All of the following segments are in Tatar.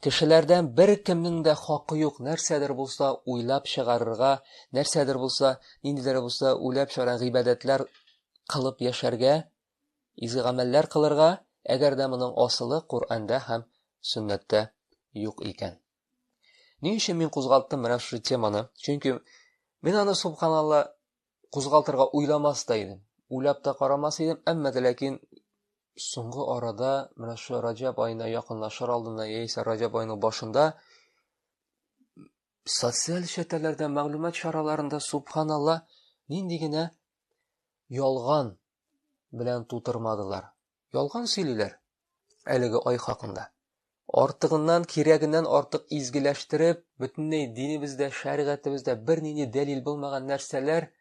Кешеләрдән бер кемнең дә хакы юк, нәрсәдер булса уйлап чыгарырга, нәрсәдер булса, ниндидер булса уйлап чыгарган гыйбадәтләр кылып яшәргә, изге гамәлләр кылырга, әгәр дә моның асылы Коръәндә һәм Сөннәттә юк икән. Ни өчен мин кузгалттым менә шу теманы? Чөнки мин аны субханалла кузгалтырга уйламас та идем. Уйлап та карамас идем, әмма дә ләкин соңгы арада менә шу Раҗаб аена якынлашыр алдында, яисә Раҗаб аеның башында социаль шәбәкәләрдә, мәгълүмат чараларында субханалла нинди генә ялган белән тутырмадылар. Ялган сөйлиләр әлеге ай хакында. Артыгыннан, кирәгеннән артык изгеләштереп, бөтенләй динебездә, шәригатебездә бернинди дәлил булмаган нәрсәләр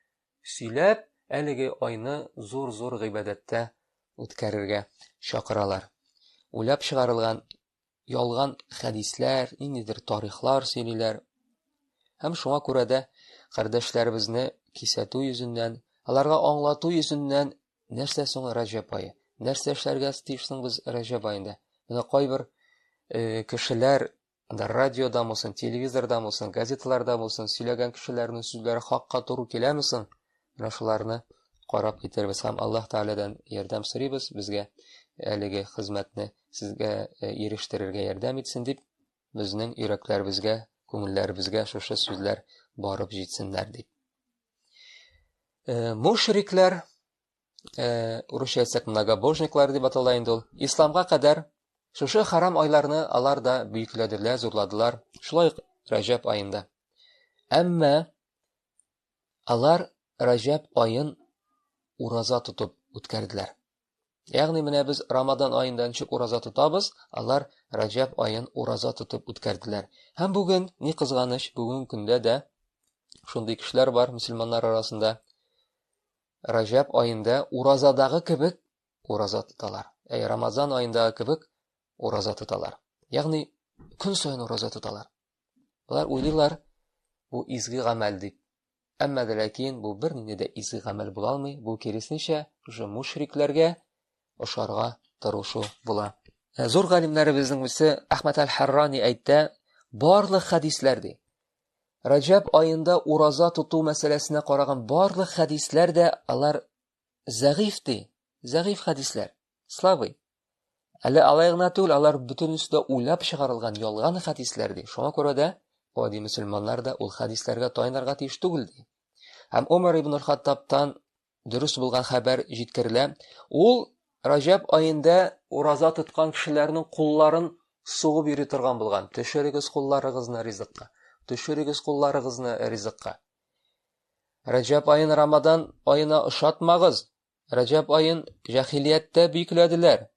сөйләп, әлеге айны зур-зур гыйбадәттә үткәрергә чакыралар. Уйлап чыгарылган ялган хәдисләр, ниндидер тарихлар сөйлиләр. Һәм шуңа күрә дә кардәшләребезне кисәтү йөзеннән, аларга аңлату йөзеннән нәрсә соң Раҗаб ае? Нәрсә эшләргә тиешсең без Раҗаб аенда? Менә кайбер кешеләр радиода булсын, телевизорда булсын, газеталарда булсын сөйләгән кешеләрнең сүзләре хакка туры киләме соң? Менә шуларны карап китербез һәм Аллаһ Тәгаләдән ярдәм сорыйбыз, безгә әлеге хезмәтне сезгә ирештерергә ярдәм итсен дип, безнең йөрәкләребезгә, күңелләребезгә шушы сүзләр барып җитсеннәр дип. Мушриклар, урысча әйтсәк, многобожниклар дип атала инде ул. Исламга кадәр шушы харам айларны алар да бөекләделәр, зурладылар, шулай Раҗаб аенда. Әмма алар Раҗаб аен ураза тотып үткәрделәр. Ягъни менә без Рамадан аенда ничек ураза тотабыз, алар Раҗаб аен ураза тотып үткәрделәр. Һәм бүген, ни кызганыч, бүген көндә дә шундый кешеләр бар мөселманнар арасында, Раҗаб аенда уразадагы кебек ураза тоталар. Рамазан аендагы кебек ураза тоталар. Ягъни көн сайын ураза тоталар. Булар уйлыйлар, бу изге гамәл дип. Әмма дә ләкин бу бернинди дә изге гамәл була алмый, бу киресенчә шушы мушрикләргә ошарга тырышу була. Зур галимнәребезнең берсе Әхмәд әл-Харрани әйтә, барлык хәдисләр ди. Раҗаб аенда ураза тоту мәсьәләсенә караган барлык хәдисләр дә алар зәгыйф ди. Зәгыйф хәдисләр. Слабый. Әле алай гына түгел, алар бөтенесе уйлап чыгарылган ялган хәдисләр ди. Шуңа күрә дә гади мөселманнар да ул хәдисләргә таянырга тиеш түгел ди. Һәм Умар ибн аль-Хаттабтан дөрес булган хәбәр җиткерелә. Ул Раҗаб аенда ураза тоткан кешеләрнең кулларын сугып йөри торган булган. Төшерегез кулларыгызны ризыкка. Төшерегез кулларыгызны ризыкка. Раҗаб аен Рамадан аена ошатмагыз. Раҗаб аен җаһилияттә бөекләделәр.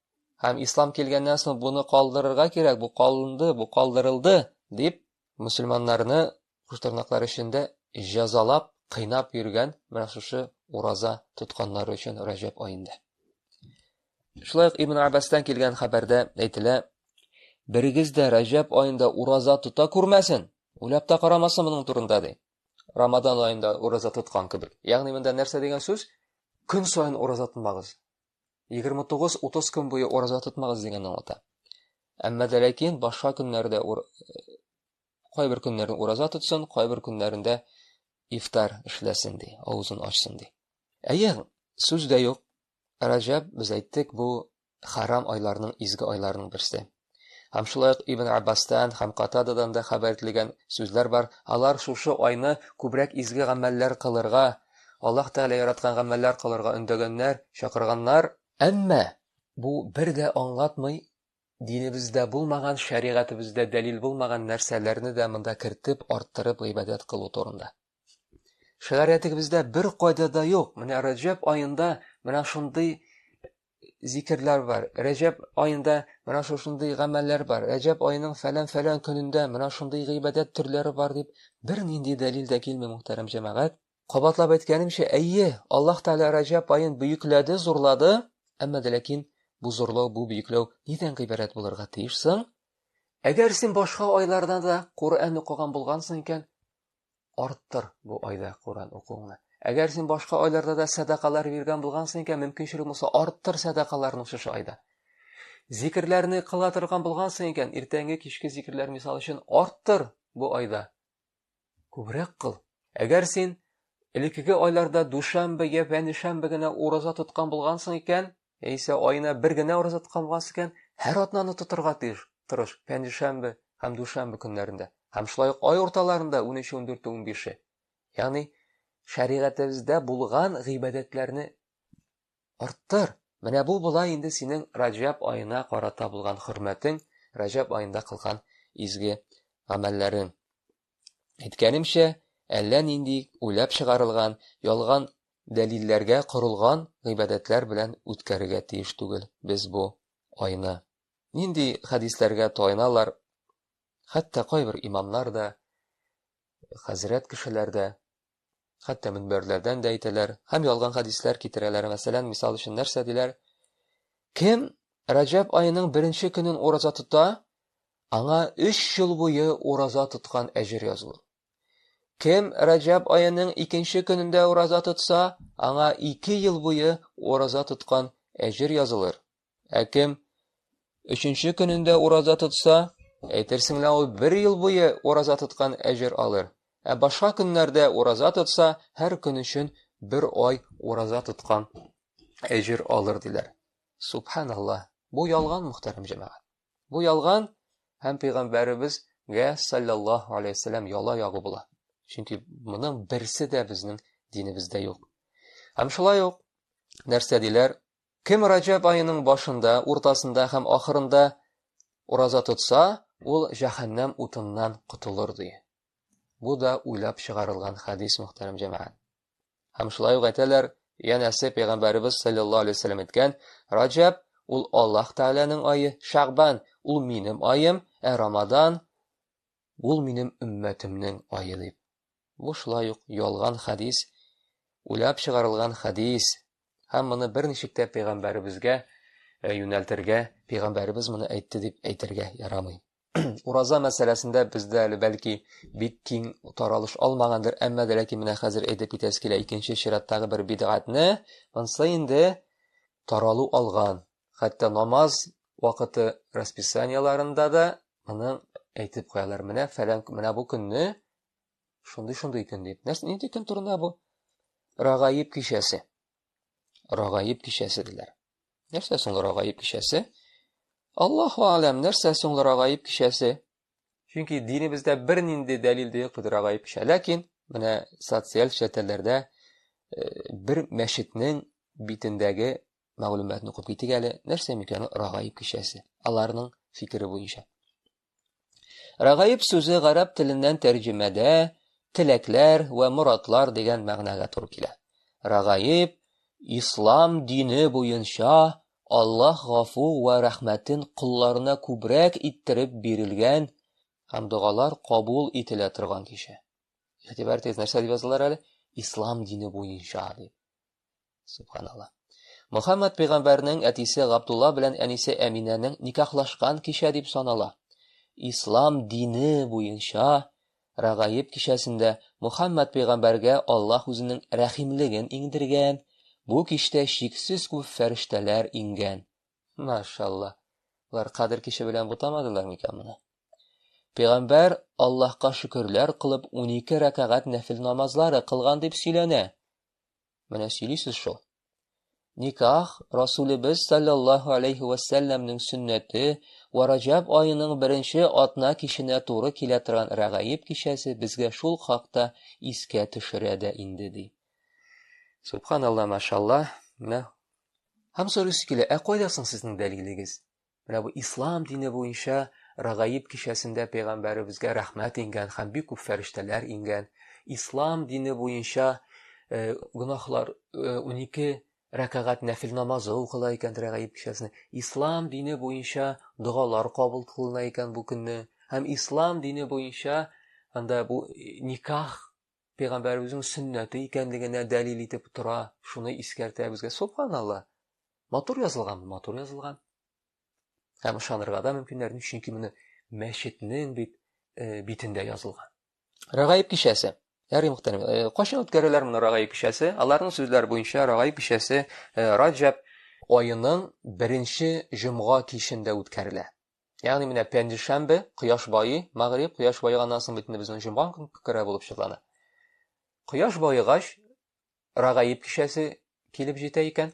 Һәм ислам килгәннән соң буны калдырырга кирәк, бу калынды, бу калдырылды дип мөселманнарны куштырнаклар эчендә җәзалап, кыйнап йөргән менә шушы ураза тотканнар өчен Раҗаб аенда. Шулай Ибн Аббастан килгән хәбәрдә әйтелә, берегез дә Раҗаб аенда ураза тота күрмәсен. Уйлап та карамасын моның турында ди. Рамадан аенда ураза тоткан кебек. Ягъни монда нәрсә дигән сүз? Көн сайын ураза тотмагыз. 29-30 көн буе ураза тотмагыз дигән аңлата. Әмма дә ләкин башка көннәрдә кайбер көннәрдә ураза тотсын, кайбер көннәрендә ифтар эшләсен ди, авызын ачсын ди. Әйе, сүз дә юк. Раҗаб, без әйттек, бу харам айларның, изге айларның берсе. Һәм шулай Ибн Аббастан һәм Катададан да хәбәр ителгән сүзләр бар. Алар шушы айны күбрәк изге гамәлләр кылырга, Аллаһ Тәгалә яраткан гамәлләр кылырга өндәгәннәр, чакырганнар. Әмма бу бер дә аңлатмый, динебездә булмаган, шәригатебездә дәлил булмаган нәрсәләрне дә монда кертеп, арттырып гыйбадәт кылу турында. Шәригатебездә бер кайда да юк. Менә Раҗаб аенда менә шундый зикрләр бар. Раҗаб аенда менә шундый гамәлләр бар. Раҗаб аеның фәлән көнендә менә шундый гыйбадәт төрләре бар дип бернинди дәлил дә килми, мөхтәрәм җәмәгать. Кабатлап әйткәнемчә, әйе, Аллаһ Тәгалә Раҗаб аен бөекләде, зурлады, әмма дә ләкин бу зурлау, бу бөекләү нидән гыйбарәт булырга тиешсең? Әгәр син башка айларда да Коръән укыган булгансың икән, арттыр бу айда Коръән укуыңны. Әгәр син башка айларда да садакалар биргән булгансың икән, мөмкинчелек булса арттыр садакаларны шушы айда. Зикрләрне кыла торган булгансың икән, иртәнге кичке зикрләр мисал өчен арттыр бу айда. Күбрәк кыл. Әгәр син элеккеге айларда душанбе я пәнишанбе генә ураза тоткан булгансың икән, яисә айына бер генә ураза тоткан булгансың икән, һәр атнаны тотырга тырыш, пәнишанбе һәм душанбе көннәрендә. Һәм шулай ук ай урталарында 13, 14, 15. Ягъни шәригатебездә булган гыйбадәтләрне арттыр. Менә бу була инде синең Раҗаб аена карата булган хөрмәтең, Раҗаб аенда кылган изге гамәлләрең. Әйткәнемчә, әллә нинди уйлап чыгарылган, ялган дәлилләргә корылган гыйбадәтләр белән үткәрергә тиеш түгел без бу айны. Нинди хәдисләргә таяналар, хәтта кайбер имамнар да, хәзрәт кешеләр дә, хәтта мөнбәрләрдән дә әйтәләр, һәм ялган хәдисләр китерәләр. Мәсәлән, мисал өчен нәрсә диләр? Кем Раҗаб аеның беренче көнен ураза тота, аңа 3 ел буе ураза тоткан әҗер язылыр. Кем Раҗаб аеның икенче көнендә ураза тотса, аңа 2 ел буе ураза тоткан әҗер язылыр. Ә кем 3нче көнендә ураза тотса, әйтерсең лә ул 1 ел буе ураза тоткан әҗер алыр. Ә башка көннәрдә ураза тотса, һәр көн өчен 1 ай ураза тоткан әҗер алыр диләр. Субханаллах. Бу ялган, мөхтәрәм җәмәгать. Бу ялган һәм пәйгамбәребезгә саллаллаһу алейһи ва саллям яла ягы була. Чөнки моның берсе дә безнең динебездә юк. Һәм шулай ук нәрсә диләр? Кем Раҗаб аеның башында, уртасында һәм ахырында ураза тотса, ул җәһәннәм утыннан котылыр ди. Бу да уйлап чыгарылган хәдис, мөхтәрәм җәмәгать. Һәм шулай ук әйтәләр, янәсе пәйгамбәребез саллаллаһу алейһи ва саллям әйткән, Раҗаб ул Аллаһ Тәгаләнең ае, Шәгъбан ул минем аем, ә Рамадан ул минем уммәтемнең ае дип. Бу шулай ук ялган хәдис, уйлап чыгарылган хәдис. Һәм моны берничек тә пәйгамбәребезгә юнәлтергә, пәйгамбәребез моны әйтте дип әйтергә ярамый. Ураза мәсьәләсендә бездә әле бәлки бик киң таралыш алмагандыр, әмма дә ләкин менә хәзер әйтеп китәсе килә икенче чираттагы бер бидгатьне, монсы инде таралу алган. Хәтта намаз вакыты расписанияларында да моны әйтеп куялар. Менә бу көнне шундый көн дип. Нинди көн турында бу? Рагаиб кичәсе. Рагаиб кичәсе диләр. Нәрсә соң Рагаиб кичәсе? Аллаһу а'лам, нәрсә соң Рагаиб кичәсе? Чөнки динебездә бернинди дәлил дә юк Рагаиб кичә. Ләкин менә социаль шәтәләрдә бер мәчетнең битендәге мәгълүматны укып китик әле. Нәрсә микән Рагаиб кичәсе? Аларның фикере буенча. Рагаиб сүзе гарәп теленнән тәрҗемәдә теләкләр ва моратлар дигән мәгънәгә туры килә. Рагаиб ислам дине буенча Аллаһ гафу ва рәхмәтен кулларына күбрәк иттереп бирелгән һәм дугалар кабул ителә торган кичә. Игътибар итегез, нәрсә дип язалар әле? Ислам дине буенча дип. Субханаллах. Мөхәммәд пәйгамбәрнең әтисе Габдулла белән әнисе Әминәнең никахлашкан кичә дип санала. Ислам дине буенча Рагаиб кичәсендә Мөхәммәд пәйгамбәргә Аллаһ үзенең рәхимлеген иңдергән. Бу кичтә шиксез күп фәрештәләр иңгән. Машалла. Улар кадер кичә белән бутамадылар микән моны? Пәйгамбәр Аллаһка шөкерләр кылып 12 рәкъәгать нәфил намазлары кылган дип сөйләнә. Менә сөйлисез шул. Никах Расулыбыз саллаллаһу алейһи ва саллямның сөннәте ва Раҗаб аеның беренче атна киченә туры килә торган Рагаиб кичәсе безгә шул хакта искә төшерә дә инде ди. Субханалла, машалла. Һәм сорыйсы килә, кайда соң сезнең дәлилегез? Менә бу ислам дине буенча Рагаиб кичәсендә пәйгамбәребезгә рәхмәт иңгән һәм бик күп фәрештәләр иңгән. Ислам дине буенча гынахлар 12 рәкъәгать нәфил намазы укыла икән Рагаиб кичәсендә. Ислам дине буенча дугалар кабул кылына икән бу көнне. Һәм ислам дине буенча анда бу никах пәйгамбәребезнең сөннәте икәнлегенә дәлил итеп тора. Шуны искәртә безгә. Субханалла. Матур язылган, матур язылган. Һәм ышанырга да мөмкиннәрне, чөнки моны мәчетнең битендә язылган. Рагаиб кичәсе. Ярый мөхтәрәм. Кайчан үткәрәләр моны Рагаиб кичәсе? Аларның сүзләре буенча Рагаиб кичәсе Раҗаб айының беренче җомга кичендә үткәрелә. Ягъни менә пәнҗешәмбе, кояш баый, магриб, кояш баеганнан соң бит безнең җомга көне булып чыгыла. Кояш баегач, Рагаиб кичәсе килеп җитә икән.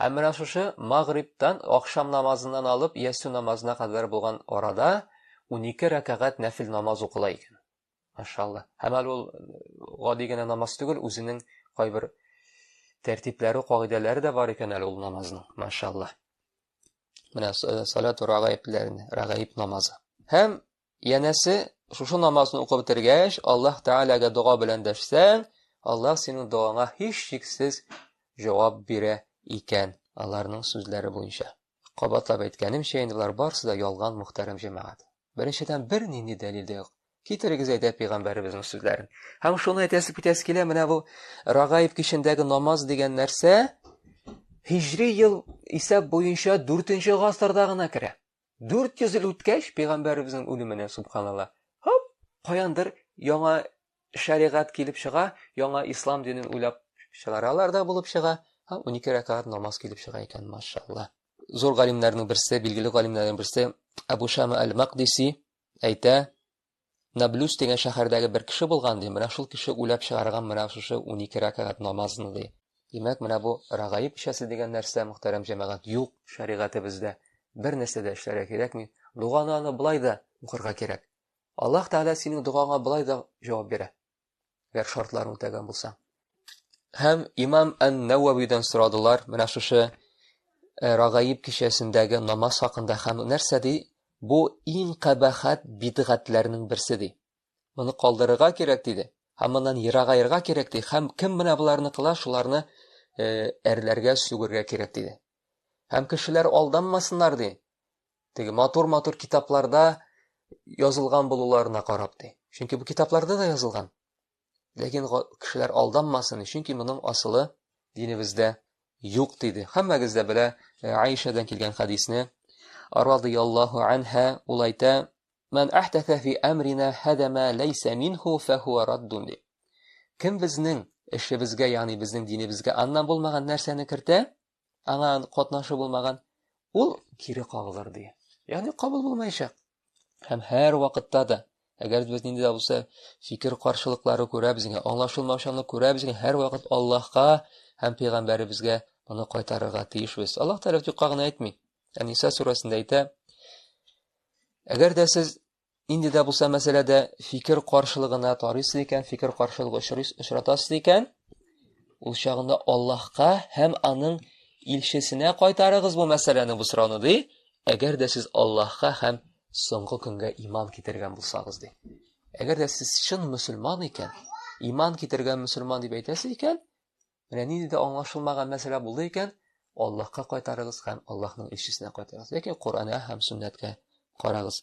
Һәм менә шушы магрибтан акшам намазыннан алып ясу намазына кадәр булган арада 12 рәкъәгать нәфил намаз укыла икән. Машалла. Һәм ул гади генә намаз түгел, үзенең кайбер тәртипләре, кагыйдәләре дә бар икән әле ул намазның. Машалла. Менә салату рагаиб намазы. Һәм янәсе шушы намазны укып бетергәч, Аллаһ Тәгаләгә дуга белән дәшсәң, Аллаһ синең дуаңа һич шиксез җавап бирә икән. Аларның сүзләре буенча. Кабатлап әйткәнемчә, инде булар барысы да ялган, мөхтәрәм җәмәгать. Беренчедән бернинди дәлил дә юк. Китерегез әйтә пәйгамбәребезнең сүзләрен. Һәм шуны әйтәсе битәсе килә, менә бу Рагаиб кичендәге намаз дигән нәрсә Хиҗри ел исәп буенча 4нче гасырда гына керә. 400 ел үткәч пәйгамбәребезнең үлеменә субханалла. Хоп, каяндыр яңа шәригать килеп чыга, яңа ислам динен уйлап чыгаралар да булып чыга. Һәм 12 рәкъәт намаз килеп чыга икән, машалла. Зур галимнәрнең берсе, билгеле галимнәрнең берсе Абу Шама аль-Мақдиси әйтә, Наблус дигән шәһәрдәге бер кеше булган ди, менә шул кеше уйлап чыгарган менә шушы 12 рәкъәт намазны ди. Димәк, менә бу Рагаиб кичәсе дигән нәрсә, мөхтәрәм җәмәгать, юк шәригатебездә. Бер нәрсә дә эшләргә кирәкми. Дуганы аны былай да укырга кирәк. Аллаһ Тәгалә синең дугаңа былай да җавап бирә. Әгәр шартларын үтәгән булса. Һәм Имам ан-Нававидан сорадылар, менә шушы Рагаиб кичәсендәге намаз хакында һәм нәрсә ди? Бу иң кабахат бидгатьләрнең берсе ди. Моны калдырырга кирәк диде. Һәм моннан ерагаерга кирәк ди. Һәм кем менә буларны кыла, шуларны әрләргә, сүгергә кирәк диде. Һәм кешеләр алданмасыннар ди. Теге матур-матур китапларда язылган булуларына карап ди. Чөнки бу китапларда да язылган. Ләкин кешеләр алданмасын, чөнки моның асылы динебездә юк диде. Һәммәгез дә белә Аишадан килгән хадисне. Радiyallahu anha ул әйтә: "Ман ахтафа фи амрина хада ма лайса минху фахуа раддун." Кем безнең эшебезгә, ягъни безнең динебезгә аннан булмаган нәрсәне кертә, аңа катнашы булмаган, ул кире кагылыр ди. Ягъни кабул булмаячак. Һәм һәр вакытта да, әгәр без нинди дә булса фикер каршылыклары күрәбез, аңлашылмаучанлык күрәбез, һәр вакыт Аллаһка һәм пәйгамбәребезгә моны кайтарырга тиешбез. Аллаһ Тәгалә юкка гына әйтми. Ниса сурасында әйтә: "Әгәр дә сез инде дә булса мәсьәләдә фикер каршылыгына тарыйсыз икән, фикер каршылыгы очратасыз икән, ул чагында Аллаһка һәм аның илчесенә кайтарыгыз бу мәсьәләне, бу сорауны ди. Әгәр дә сез Аллаһка һәм соңгы көнгә иман китергән булсагыз ди. Әгәр дә сез чын мөселман икән, иман китергән мөселман дип әйтәсез икән, менә нинди дә аңлашылмаган мәсьәлә булды икән, Аллаһка кайтарыгыз һәм Аллаһның илчесенә кайтарыгыз. Яки Куранга һәм Сөннәткә карагыз.